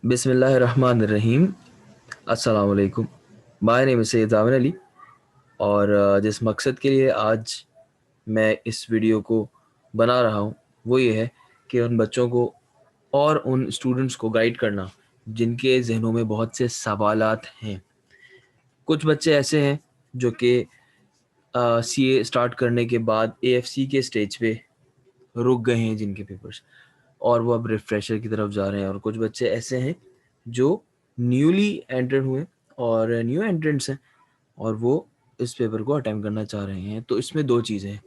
बिस्मिल्लाहिर्रहमानिर्रहीम। अस्सलाम वालेकुम। My name is Syed Aamir Ali और जिस मकसद के लिए आज मैं इस वीडियो को बना रहा हूँ वो ये है कि उन बच्चों को और उन स्टूडेंट्स को गाइड करना जिनके ज़हनों में बहुत से सवालात हैं। कुछ बच्चे ऐसे हैं जो कि सीए स्टार्ट करने के बाद एएफसी के स्टेज पे रुक गए हैं जिनके पेपर्स, और वो अब रिफ्रेशर की तरफ जा रहे हैं। और कुछ बच्चे ऐसे हैं जो न्यूली एंटर्ड हुए और न्यू एंट्रेंट्स हैं और वो इस पेपर को अटेम्प्ट करना चाह रहे हैं। तो इसमें दो चीज़ें हैं।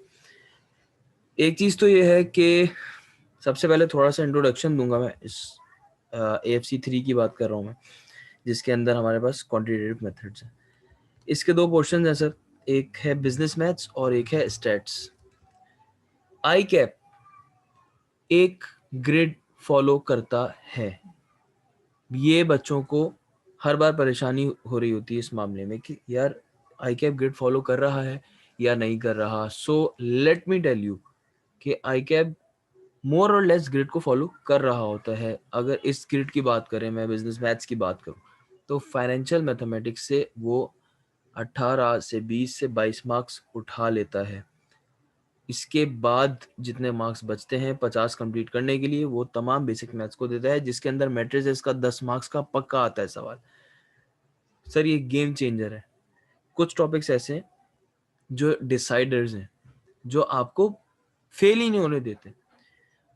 एक चीज़ तो ये है कि सबसे पहले थोड़ा सा इंट्रोडक्शन दूंगा मैं इस एएफसी 3 की बात कर रहा हूँ मैं, जिसके अंदर हमारे पास क्वांटिटेटिव मेथड्स हैं। इसके दो पोर्शन हैं सर, एक है बिजनेस मैथ्स और एक है स्टैट्स। आई कैप एक ग्रिड फॉलो करता है। ये बच्चों को हर बार परेशानी हो रही होती है इस मामले में कि यार आई कैप ग्रिड फॉलो कर रहा है या नहीं कर रहा। So let me tell you कि आई कैप मोर और लेस ग्रिड को फॉलो कर रहा होता है। अगर इस ग्रिड की बात करें, मैं बिजनेस मैथ्स की बात करूं, तो फाइनेंशियल मैथमेटिक्स से वो 18 से 20 से 22 मार्क्स उठा लेता है। इसके बाद जितने मार्क्स बचते हैं 50 कंप्लीट करने के लिए, वो तमाम बेसिक मैथ्स को देता है, जिसके अंदर मैट्रिसेस का 10 मार्क्स का पक्का आता है सवाल। सर ये गेम चेंजर है। कुछ टॉपिक्स ऐसे हैं जो डिसाइडर्स हैं, जो आपको फेल ही नहीं होने देते।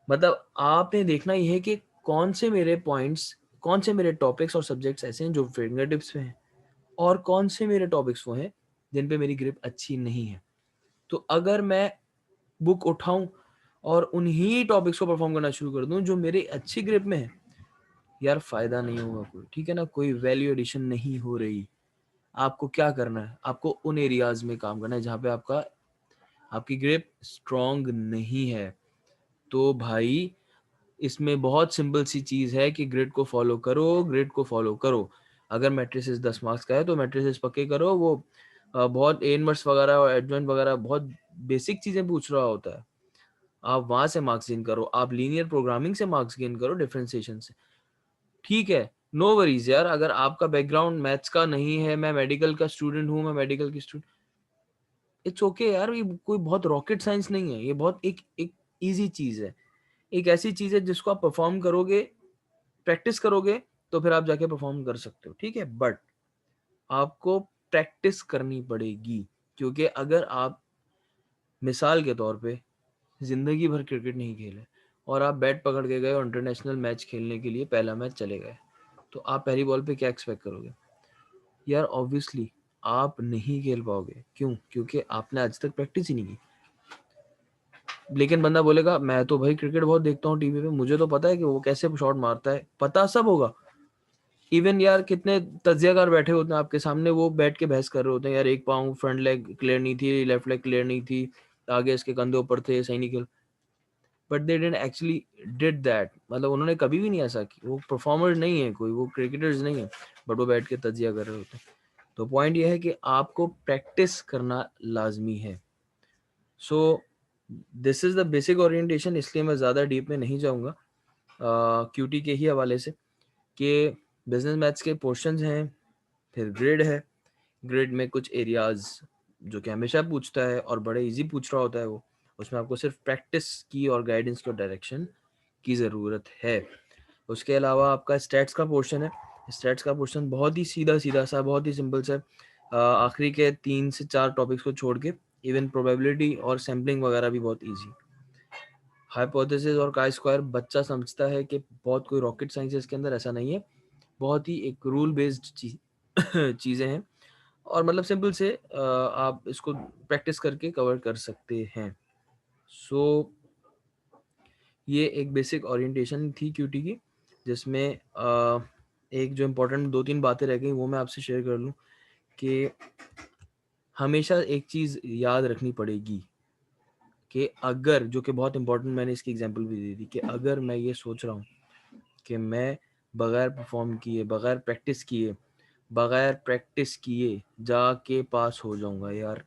मतलब आपने देखना ही है कि कौन से मेरे पॉइंट्स, कौन से मेरे टॉपिक्स और सब्जेक्ट्स ऐसे हैं जो फिंगर टिप्स पे हैं, और कौन से मेरे टॉपिक्स वो हैं जिन पे मेरी ग्रिप अच्छी नहीं है। तो अगर मैं बुक उठाऊं और उन्हीं टॉपिक्स को परफॉर्म करना शुरू कर दूं जो मेरे अच्छी ग्रिप में है, यार फायदा नहीं होगा कोई, ठीक है ना, कोई वैल्यू एडिशन नहीं हो रही। आपको क्या करना है, आपको उन एरियाज में काम करना है जहाँ पे आपकी ग्रिप स्ट्रॉन्ग नहीं है। तो भाई इसमें बहुत सिंपल सी चीज़ है कि ग्रिड को फॉलो करो, ग्रिड को फॉलो करो। अगर मैट्रिसेस 10 मार्क्स का है तो मैट्रिसेस पक्के करो। वो बहुत ए इनवर्स वगैरह और एडजॉइंट वगैरह बहुत बेसिक चीज़ें पूछ रहा होता है, आप वहाँ से मार्क्स गेन करो। आप लीनियर प्रोग्रामिंग से मार्क्स गेन करो, डिफरेंशिएशन से, ठीक है। नो वरीज यार, अगर आपका बैकग्राउंड मैथ्स का नहीं है, मैं मेडिकल का स्टूडेंट हूँ, मैं मेडिकल की स्टूडेंट, इट्स ओके यार। ये कोई बहुत रॉकेट साइंस नहीं है, ये बहुत एक एक ईजी चीज़ है। एक ऐसी चीज़ है जिसको आप परफॉर्म करोगे, प्रैक्टिस करोगे, तो फिर आप जाके परफॉर्म कर सकते हो, ठीक है। बट आपको प्रैक्टिस करनी पड़ेगी, क्योंकि अगर आप मिसाल के तौर पे जिंदगी भर क्रिकेट नहीं खेले और आप बैट पकड़ के गए और इंटरनेशनल मैच खेलने के लिए पहला मैच चले गए, तो आप पहली बॉल पे क्या एक्सपेक्ट करोगे? यार ऑब्वियसली आप नहीं खेल पाओगे। क्यों? क्योंकि आपने आज तक प्रैक्टिस ही नहीं की। लेकिन बंदा बोलेगा मैं तो भाई क्रिकेट बहुत देखता हूँ टीवी पे, मुझे तो पता है कि वो कैसे शॉट मारता है, पता सब होगा। इवन यार कितने तज्जियाकार बैठे होते हैं आपके सामने, वो बैठ के बहस कर रहे होते हैं, यार एक पाँव फ्रंट लेग क्लियर नहीं थी, लेफ्ट लेग क्लियर नहीं थी, आगे इसके कंधे ऊपर थे, सही नहीं खेल। But they didn't actually did that. मतलब उन्होंने कभी भी नहीं ऐसा किया। वो परफॉर्मर नहीं है कोई, वो क्रिकेटर्स नहीं है, बट वो बैठ के तज्जिया कर रहे होते हैं। तो पॉइंट ये है कि आपको प्रैक्टिस करना लाजमी है। So this is the basic orientation, इसलिए मैं ज़्यादा डीप में नहीं जाऊँगा क्यूटी के ही हवाले से, कि बिजनेस मैथ्स के पोर्शंस हैं, फिर ग्रिड है। ग्रिड में कुछ एरियाज जो कि हमेशा पूछता है और बड़े इजी पूछ रहा होता है, वो उसमें आपको सिर्फ प्रैक्टिस की और गाइडेंस की और डायरेक्शन की ज़रूरत है। उसके अलावा आपका स्टैट्स का पोर्शन है। स्टैट्स का पोर्शन बहुत ही सीधा सीधा सा, बहुत ही सिंपल सा, आखिरी के 3 से 4 टॉपिक्स को छोड़ के। इवन प्रोबेबिलिटी और सैम्पलिंग वगैरह भी बहुत ईजी। हाइपोथेसिस और काई स्क्वायर बच्चा समझता है कि बहुत कोई रॉकेट साइंस है इसके अंदर, ऐसा नहीं है। बहुत ही एक रूल बेस्ड चीज़ें हैं, और मतलब सिंपल से आप इसको प्रैक्टिस करके कवर कर सकते हैं। सो ये एक बेसिक ओरिएंटेशन थी क्यूटी की, जिसमें एक जो इम्पोर्टेंट 2-3 बातें रह गई वो मैं आपसे शेयर कर लूँ कि हमेशा एक चीज़ याद रखनी पड़ेगी कि अगर, जो कि बहुत इंपॉर्टेंट, मैंने इसकी एग्जांपल भी दी थी, कि अगर मैं ये सोच रहा हूँ कि मैं बगैर परफॉर्म किए, बगैर प्रैक्टिस किए जाके पास हो जाऊंगा, यार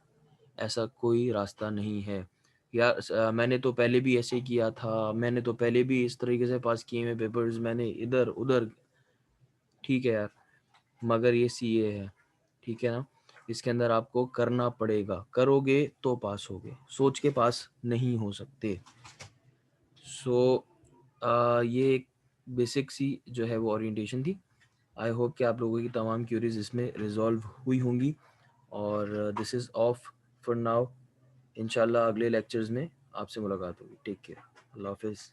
ऐसा कोई रास्ता नहीं है। यार मैंने तो पहले भी ऐसे किया था, मैंने तो पहले भी इस तरीके से पास किए हैं पेपर्स, मैंने इधर उधर, ठीक है यार, मगर ये सीए है, ठीक है ना, इसके अंदर आपको करना पड़ेगा, करोगे तो पास होगे, सोच के पास नहीं हो सकते। सो ये एक बेसिक सी जो है वो ओरिएंटेशन थी। आई होप कि आप लोगों की तमाम क्यूरीज इसमें रिजॉल्व हुई होंगी, और this is of for now. इंशाल्लाह अगले लेक्चर्स में आपसे मुलाकात होगी। टेक केयर, अल्लाह हाफिज़।